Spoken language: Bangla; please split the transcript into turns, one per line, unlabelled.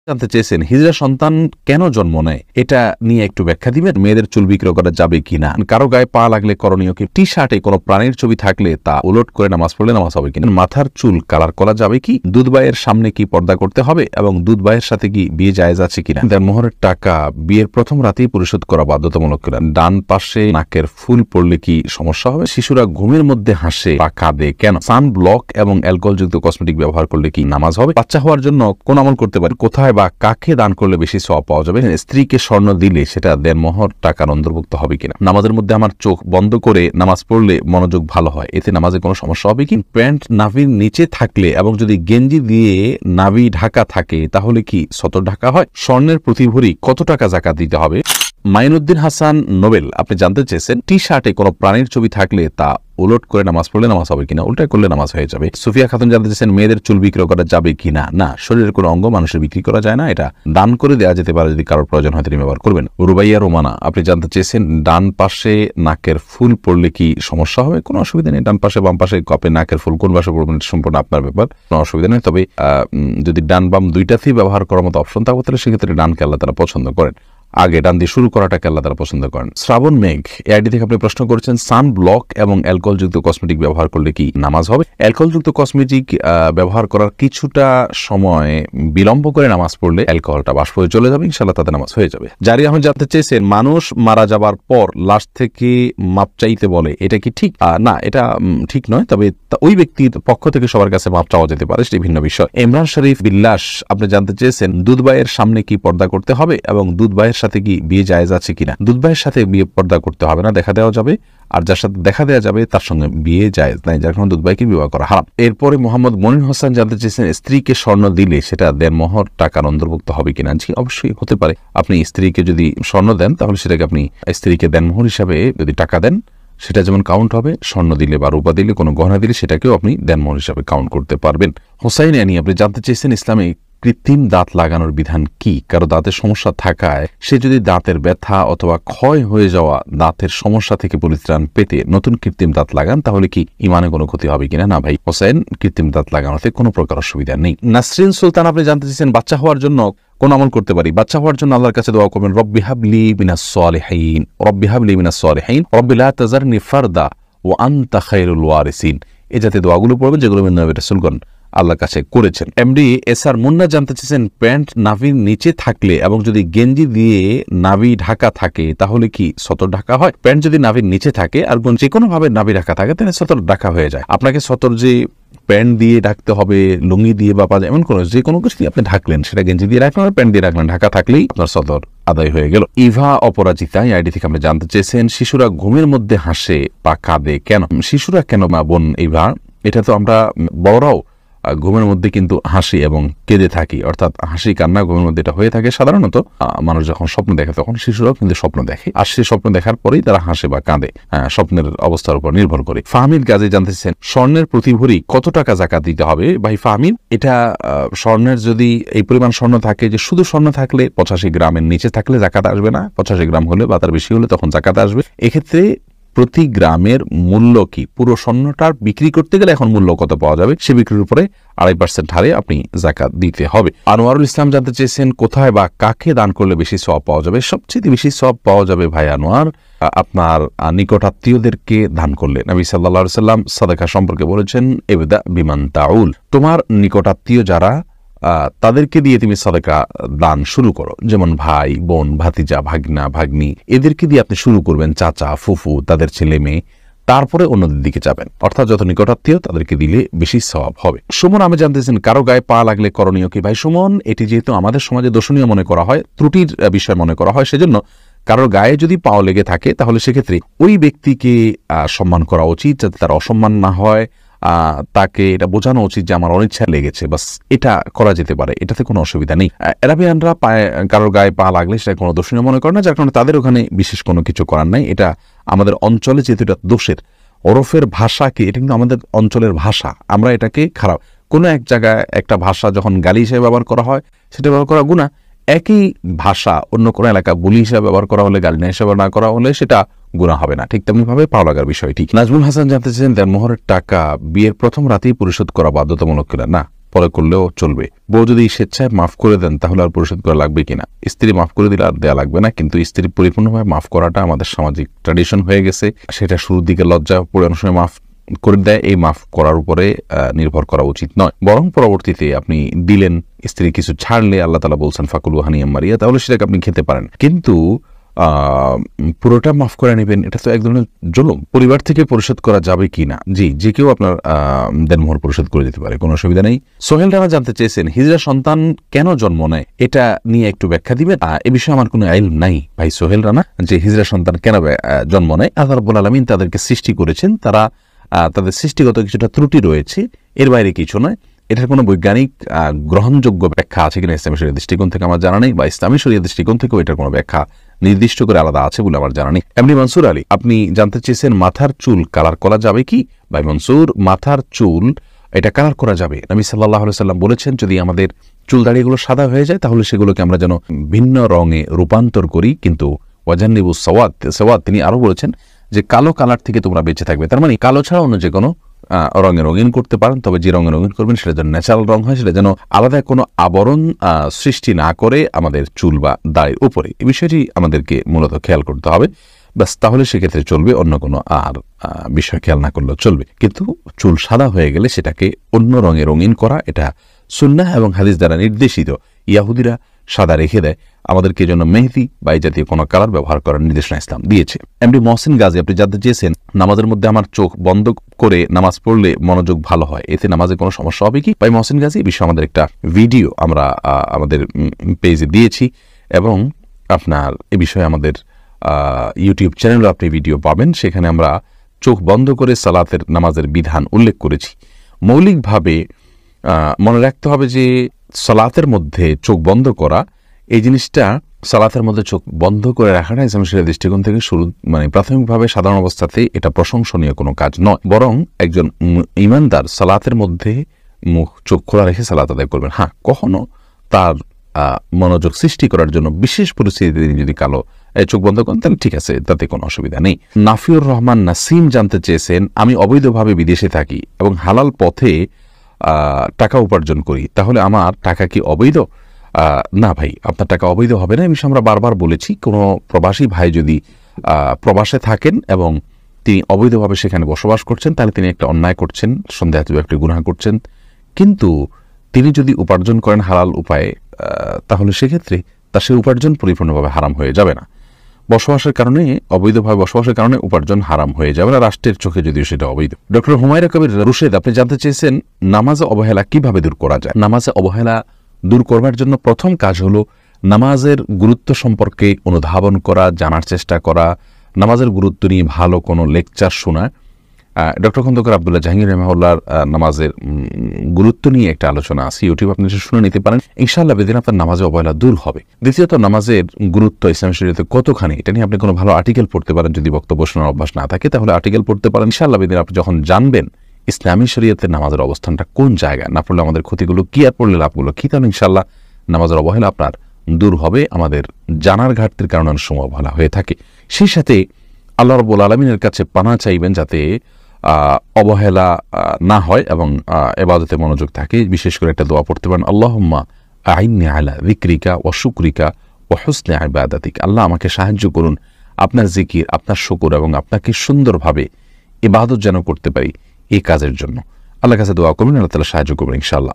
জানতে চেয়েছেন হিজড়া সন্তান কেন জন্ম নেয় এটা নিয়ে একটু ব্যাখ্যা দিবেন। মেয়েদের চুল বিক্রয় করা যাবে কিনা, কারো গায়ে পা লাগলে করণীয় কি, টি শার্টে কোনো প্রাণীর ছবি থাকলে তা উলট করে নামাজ পড়লে নামাজ হবে কিনা, মাথার চুল কালার করা যাবে কি, দুধ ভাইয়ের সামনে কি পর্দা করতে হবে এবং দুধ ভাইয়ের সাথে কি বিয়ে জায়েজ আছে কিনা, দেনমোহরের টাকা বিয়ের প্রথম রাতেই পরিশোধ করা বাধ্যতামূলক কিনা, ডান পাশে নাকের ফুল পড়লে কি সমস্যা হবে, শিশুরা ঘুমের মধ্যে হাসে বা কাঁদে কেন, সান ব্লক এবং অ্যালকোহলযুক্ত কসমেটিক ব্যবহার করলে কি নামাজ হবে, বাচ্চা হওয়ার জন্য কোন আমল করতে পারে, কোথায় বা কাকে দান করলে বেশি সওয়াব পাওয়া যাবে, স্ত্রীকে স্বর্ণ দিলে সেটা দেনমোহর টাকার অন্তর্ভুক্ত হবে কিনা, নামাজের মধ্যে আমার চোখ বন্ধ করে নামাজ পড়লে মনোযোগ ভালো হয়, এতে নামাজে কোনো সমস্যা হবে কি, প্যান্ট নাভির নিচে থাকলে এবং যদি গেঞ্জি দিয়ে নাভি ঢাকা থাকে তাহলে কি সতর ঢাকা হয়, স্বর্ণের প্রতি ভরি কত টাকা যাকাত দিতে হবে। মাইনুদ্দিন হাসান নোবেল আপনি জানতে চেয়েছেন টি শার্টে কোনো প্রাণীর ছবি থাকলে তা উলট করে নামাজ পড়লে নামাজ হবে কিনা, উল্টা করলে নামাজ হয়ে যাবে। সুফিয়া খাতুন জানতে চেয়েছেন মেয়েদের চুল বিক্রয় করা যাবে কিনা, না, শরীরের কোনো অঙ্গ মানুষের বিক্রি করা যায় না, এটা দান করে দেওয়া যেতে পারে, যদি কারোর প্রয়োজন হয় তিনি ব্যবহার করবেন। রুবাইয়া রোমানা আপনি জানতে চেয়েছেন ডান পাশে নাকের ফুল পড়লে কি সমস্যা হবে, কোনো অসুবিধা নেই, ডান পাশে বাম পাশে কপে নাকের ফুল কোন পাশে পড়বেন সম্পূর্ণ আপনার ব্যাপার, কোনো অসুবিধা নেই, তবে যদি ডান বাম দুইটাতেই ব্যবহার করার মতো অপশন থাকবে তাহলে সেক্ষেত্রে ডানকে আল্লাহ তারা পছন্দ করেন, আগে ডান দিয়ে শুরু করাটাকে আল্লাহ তারা পছন্দ করেন। শ্রাবণ মেঘ এআইডি থেকে আপনি প্রশ্ন করেছেন সান ব্লক এবং অ্যালকোহলযুক্ত কসমেটিক ব্যবহার করলে কি নামাজ হবে, অ্যালকোহলযুক্ত কসমেটিক ব্যবহার করার কিছুটা সময় বিলম্ব করে নামাজ পড়লে অ্যালকোহলটা বাষ্প হয়ে চলে যাবে, ইনশাআল্লাহ তাদের নামাজ হয়ে যাবে। জারি আহমেদ জানতে চেয়েছেন মানুষ মারা যাবার পর লাশ থেকে মাপ চাইতে বলে, এটা কি ঠিক? না, এটা ঠিক নয়, তবে ওই ব্যক্তির পক্ষ থেকে সবার কাছে মাপ চাওয়া যেতে পারে, সেটি ভিন্ন বিষয়। ইমরান শরীফ বিল্লাস আপনি জানতে চেয়েছেন দুধ ভাইয়ের সামনে কি পর্দা করতে হবে এবং দুধ ভাইয়ের সাথে কি বিয়ে জায়েজ আছে কিনা, দুধ ভাইয়ের সাথে বিয়ে পর্দা করতে হবে না, দেখা দেওয়া যাবে, আর যার সাথে দেখা দেওয়া যাবে তার সঙ্গে বিয়ে জায়েজ নাই, যার কারণে দুধ ভাইকে বিবাহ করা হারাম। এরপরে মোহাম্মদ মনির হোসেন জানতে চেয়েছেন স্ত্রীকে স্বর্ণ দিলে সেটা দেনমোহর টাকার অন্তর্ভুক্ত হবে কিনা, জি অবশ্যই হতে পারে, আপনি স্ত্রীকে যদি স্বর্ণ দেন তাহলে সেটাকে আপনি স্ত্রীকে দেনমোহর হিসাবে যদি টাকা দেন সেটা যেমন কাউন্ট হবে, স্বর্ণ দিলে বা রূপা দিলে কোনো গহনা দিলে সেটাকেও আপনি দেনমোহর হিসাবে কাউন্ট করতে পারবেন। হোসাইন আনি আপনি জানতে চেয়েছেন ইসলামে কৃত্রিম দাঁত লাগানোর বিধান কি, কারো দাঁতের সমস্যা থাকায় সে যদি দাঁতের ব্যথা অথবা ক্ষয় হয়ে যাওয়া দাঁতের সমস্যা থেকে পরিত্রাণ পেতে নতুন কৃত্রিম দাঁত লাগান তাহলে কি ইমানে কোনো ক্ষতি হবে কিনা, না ভাই হোসেন, কৃত্রিম দাঁত লাগানোতে কোনো প্রকার অসুবিধা নেই। নাসরিন সুলতান আপনি জানতে চেয়েছেন বাচ্চা হওয়ার জন্য কোন আমল করতে পারি, বাচ্চা হওয়ার জন্য আল্লাহর কাছে দোয়া করবেন রব্বি হাবলি মিনাস সালিহিন, রব্বি হাবলি মিনাস সালিহিন, রব্বি লা তাজারনি ফারদা ওয়া আনতা খায়রুল ওয়ারিসিন, এই জাতীয় দোয়াগুলো পড়বেন যেগুলো নবী রাসূলগণ আল্লাহর কাছে করেছেন। এমডি এসআর মুন্না জানতে চেয়েছেন প্যান্ট নাভির নিচে থাকলে এবং যদি গেঞ্জি দিয়ে নাভি ঢাকা থাকে তাহলে কি সতর ঢাকা হয়, প্যান্ট যদি নাভির নিচে থাকে আর যে কোনো ভাবে নাভি ঢাকা থাকে তাহলে সতর ঢাকা হয়ে যায়, আপনাকে সতর যে প্যান্ট দিয়ে ঢাকতে হবে, লুঙ্গি দিয়ে বা পাজা এমন কোনো যে কোনো কিছু আপনি ঢাকলেন, সেটা গেঞ্জি দিয়ে রাখলেন প্যান্ট দিয়ে রাখলেন, ঢাকা থাকলেই আপনার সতর আদায় হয়ে গেল। ইভা অপরাজিতা আইডি থেকে আপনি জানতে চেয়েছেন শিশুরা ঘুমের মধ্যে হাসে বা কাঁদে কেন, শিশুরা কেন মা বোন ইভা, এটা তো আমরা বড়রাও ঘুমের মধ্যে কিন্তু হাসি এবং কেঁদে থাকি, অর্থাৎ হাসি কান্না ঘুমের মধ্যে এটা হয়ে থাকে সাধারণত, মানুষ যখন স্বপ্ন দেখে তখন শিশুরাও কিন্তু স্বপ্ন দেখে, আর সেই স্বপ্ন দেখার পরেই তারা হাসে বা কাঁদে, স্বপ্নের অবস্থার উপর নির্ভর করে। ফাহমিদ গাজী জানতেছেন স্বর্ণের প্রতি ভরি কত টাকা যাকাত দিতে হবে, ভাই ফাহমিদ, এটা স্বর্ণের যদি এই পরিমাণ স্বর্ণ থাকে যে শুধু স্বর্ণ থাকলে 85 গ্রামের নিচে থাকলে যাকাত আসবে না, 85 গ্রাম হলে বা তার বেশি হলে তখন যাকাত আসবে। এক্ষেত্রে প্রতি গ্রামের মূল্য কি, পুরো স্বর্ণটার বিক্রি করতে গেলে এখন মূল্য কত পাওয়া যাবে সে বিক্রির উপরে 2.5% হারে আপনি যাকাত দিতে হবে। আনোয়ারুল ইসলাম জানতে চেয়েছেন কোথায় বা কাকে দান করলে বেশি সওয়াব পাওয়া যাবে, সবচেয়ে বেশি সওয়াব পাওয়া যাবে ভাই আনোয়ার আপনার নিকটাত্মীয়দেরকে দান করলে। নবী সাল্লাল্লাহু আলাইহি ওয়াসাল্লাম সাদাকা সম্পর্কে বলেছেন ইবদা বিমান তাউল, তোমার নিকটাত্মীয় যারা তাদেরকে দিয়ে তুমি সাদাকা দান শুরু করো, যেমন ভাই বোন ভাতিজা ভাগনা ভাগ্নি এদেরকে দিয়ে আপনি শুরু করবেন, চাচা ফুফু তাদের ছেলে মেয়ে, তারপরে অন্যদের দিকে যাবেন, অর্থাৎ যত নিকটাত্মীয় তাদেরকে দিলে বেশি সওয়াব হবে। সুমন আমি জানতেছেন কারো গায়ে পা লাগলে করণীয় কি, ভাই সুমন, এটি যেহেতু আমাদের সমাজে দর্শনীয় মনে করা হয়, ত্রুটির বিষয় মনে করা হয়, সেজন্য কারোর গায়ে যদি পাও লেগে থাকে তাহলে সেক্ষেত্রে ওই ব্যক্তিকে সম্মান করা উচিত যাতে তার অসম্মান না হয়, তাকে এটা বোঝানো উচিত যে আমার অনিচ্ছা লেগেছে, বাস এটা করা যেতে পারে, এটাতে কোনো অসুবিধা নেই। আরাবিয়ানরা কারোর গায়ে পা লাগলে সেটা কোনো দোষণীয় মনে করে না, যার কারণে তাদের ওখানে বিশেষ কোনো কিছু করার নাই, এটা আমাদের অঞ্চলে যেহেতু এটা দোষের ওরফের ভাষাকে, এটা কিন্তু আমাদের অঞ্চলের ভাষা, আমরা এটাকে খারাপ কোনো এক জায়গায় একটা ভাষা যখন গালি হিসেবে ব্যবহার করা হয় সেটা ব্যবহার করা গুনাহ, একই ভাষা অন্য কোনো এলাকা বুলি হিসেবে ব্যবহার করা হলে, গালি হিসেবে না করা হলে সেটা গুনাহ হবে না, ঠিক তেমনি ভাবে পা লাগার বিষয়টি। নাজমুল হাসান জানতে চেয়েছেন দেনমোহরের টাকা বিয়ের প্রথম রাতেই পরিশোধ করা বাধ্যতামূলক কিনা, না, পরে করলেও চলবে। বউ যদি স্বেচ্ছায় মাফ করে দেন তাহলে আর পরিশোধ করা লাগবে কিনা? স্ত্রী মাফ করে দিলে আর দেওয়া লাগবে না, কিন্তু স্ত্রী পরিপূর্ণভাবে মাফ করাটা আমাদের সামাজিক ট্র্যাডিশন হয়ে গেছে। সেটা শুরুর দিকে লজ্জা পড়ে অনেক সময় মাফ করে দেয়, এই মাফ করার উপরে নির্ভর করা উচিত নয়। বরং পরবর্তীতে আপনি দিলেন, স্ত্রী কিছু ছাড়লে আল্লাহ তাআলা বলছেন ফাকুলু হানিয়াম মারিয়া, তাহলে সেটাকে আপনি খেতে পারেন, কিন্তু পুরোটা মাফ করে নেবেন এটা তো এক ধরনের জুলুম। পরিবার থেকে পরিশোধ করা যাবে কি না? জি, যে কেউ আপনার দেনমোহর পরিশোধ করে দিতে পারে, কোনো অসুবিধা নেই। সোহেল রানা জানতে চেয়েছেন হিজড়া সন্তান কেন জন্ম নেয়, এটা নিয়ে একটু ব্যাখ্যা দিবেন। এ বিষয়ে আমার কোনো ইলম নাই ভাই সোহেল রানা, যে হিজড়া সন্তান কেন জন্ম নেয়। আল্লাহ রাব্বুল আলামিন তাদেরকে সৃষ্টি করেছেন, তারা তাদের সৃষ্টিগত কিছুটা ত্রুটি রয়েছে, এর বাইরে কিছু নয়। এটার কোনো বৈজ্ঞানিক গ্রহণযোগ্য ব্যাখ্যা আছে কিনা ইসলামী শরীয়তের দৃষ্টিকোণ থেকে আমার জানা নেই, বা ইসলামী শরীয়তের দৃষ্টিকোণ থেকেও এটার কোনো ব্যাখ্যা নির্দিষ্ট করে আলাদা আছে বলে আমার জানা নেই। এমনি মনসুর আলী আপনি জানতে চেয়েছেন মাথার চুল কালার করা যাবে কি? ভাই মনসুর, মাথার চুল এটা কালার করা যাবে। নবী সাল্লাল্লাহু আলাইহি সাল্লাম বলেছেন যদি আমাদের চুল দাড়িগুলো সাদা হয়ে যায় তাহলে সেগুলোকে আমরা যেন ভিন্ন রঙে রূপান্তর করি, কিন্তু ওয়াজান্নিবু সাওয়াদ তিনি আরো বলেছেন যে কালো কালার থেকে তোমরা বেঁচে থাকবে। তার মানে কালো ছাড়া অন্য যে কোনো রঙে রঙিন করতে পারেন, তবে যে রঙে রঙিন করবেন সেটা যেন ন্যাচারাল রং হয়, সেটা যেন আলাদা কোনো আবরণ সৃষ্টি না করে আমাদের চুল বা দাড়ির উপরে। এই বিষয়টি আমাদেরকে মূলত খেয়াল করতে হবে, ব্যাস, তাহলে সেক্ষেত্রে চলবে, অন্য কোনো আর বিষয় খেয়াল না করলেও চলবে। কিন্তু চুল সাদা হয়ে গেলে সেটাকে অন্য রঙে রঙিন করা এটা সুন্নাহ এবং হাদিস দ্বারা নির্দেশিত। ইয়াহুদিরা সাদা রেখে দেয়, আমাদেরকে জন্য মেহেদি বা এই জাতীয় কোনো কালার ব্যবহার করার নির্দেশনা ইসলাম দিয়েছে। এমডি মহসিন গাজী আপনি জানতে চেয়েছেন নামাজের মধ্যে আমার চোখ বন্ধ করে নামাজ পড়লে মনোযোগ ভালো হয়, এতে নামাজে কোনো সমস্যা হবে কি? ভাই মহসিন গাজী, এই বিষয়ে আমাদের একটা ভিডিও আমরা আমাদের পেজে দিয়েছি, এবং আপনার এ বিষয়ে আমাদের ইউটিউব চ্যানেলে আপনি ভিডিও পাবেন। সেখানে আমরা চোখ বন্ধ করে সালাতের নামাজের বিধান উল্লেখ করেছি। মৌলিকভাবে মনে রাখতে হবে যে সালাতের মধ্যে চোখ বন্ধ করা, এই জিনিসটা সালাতের মধ্যে চোখ বন্ধ করে রাখাটা ইসলামী শরীয়তের দৃষ্টিকোণ থেকে প্রাথমিকভাবে সাধারণ অবস্থাতে এটা প্রশংসনীয় কোনো কাজ নয়, বরং একজন ঈমানদার সালাতের মধ্যে চোখ খোলা রেখে সালাত আদায় করবেন। হ্যাঁ, কখনো তার মনোযোগ সৃষ্টি করার জন্য বিশেষ পরিস্থিতিতে তিনি যদি চোখ বন্ধ করেন তাহলে ঠিক আছে, তাতে কোনো অসুবিধা নেই। নাফিউর রহমান নাসিম জানতে চেয়েছেন আমি অবৈধভাবে বিদেশে থাকি এবং হালাল পথে টাকা উপার্জন করি, তাহলে আমার টাকা কি অবৈধ? না ভাই, আপনার টাকা অবৈধ হবে না। এই বিষয়ে আমরা বারবার বলেছি, কোনো প্রবাসী ভাই যদি প্রবাসে থাকেন এবং তিনি অবৈধভাবে সেখানে বসবাস করছেন তাহলে তিনি একটা অন্যায় করছেন, সন্দেহাতীত একটি গুনাহ করছেন। কিন্তু তিনি যদি উপার্জন করেন হালাল উপায়ে, তাহলে সেক্ষেত্রে তার সেই উপার্জন পরিপূর্ণভাবে হারাম হয়ে যাবে না। বসবাসের কারণে, অবৈধভাবে বসবাসের কারণে উপার্জন হারাম হয়ে যাবে না, রাষ্ট্রের চোখে যদিও সেটা অবৈধ। ডক্টর হুমায়রা কবির রুশেদ আপনি জানতে চেয়েছেন নামাজে অবহেলা কিভাবে দূর করা যায়। নামাজে অবহেলা দূর করবার জন্য প্রথম কাজ হলো নামাজের গুরুত্ব সম্পর্কে অনুধাবন করা, জানার চেষ্টা করা, নামাজের গুরুত্ব নিয়ে ভালো কোনো লেকচার শোনা। ডক্টর খন্দকার আব্দুল্লাহ জাহাঙ্গীর রাহিমাহুল্লাহর নামাজের গুরুত্ব নিয়ে একটা আলোচনা আছে, ইউটিউব আপনি শুনে নিতে পারেন। ইনশাআল্লাহ বেদিন আপনার নামাজে অবহেলা দূর হবে। দ্বিতীয়ত, নামাজের গুরুত্ব ইসলামী শরীয়তে কতখানি, এটা নিয়ে আপনি কোনো ভালো আর্টিকেল পড়তে পারেন। যদি বক্তব্য শোনার অভ্যাস না থাকে তাহলে আর্টিকেল পড়তে পারেন। ইনশাআল্লাহ বেদিন আপনি যখন জানবেন ইসলামী শরীয়তের নামাজের অবস্থানটা কোন জায়গায়, না পড়লে আমাদের ক্ষতিগুলো কি আর পড়লে লাভগুলো কি, তাহলে ইনশাআল্লাহ নামাজের অবহেলা আপনার দূর হবে। আমাদের জানার ঘাটতির কারণে অনেক সময় অবহেলা হয়ে থাকে। সেই সাথে আল্লাহ রাব্বুল আলামিনের কাছে পানা চাইবেন যাতে অবহেলা না হয় এবং ইবাদতে মনোযোগ থাকে। বিশেষ করে একটা দোয়া পড়তে পারেন, আল্লাহুম্মা আইন্নি আলা যিকরিকা ওয়া শুকরিকা ওয়া হুসনি ইবাদাতিক। আল্লাহ আমাকে সাহায্য করুন আপনার জিকির, আপনার শুকর এবং আপনাকে সুন্দরভাবে ইবাদত যেন করতে পারি, এই কাজের জন্য আল্লাহর কাছে দোয়া করবেন, আল্লাহ তাআলা সাহায্য করবেন ইনশাআল্লাহ।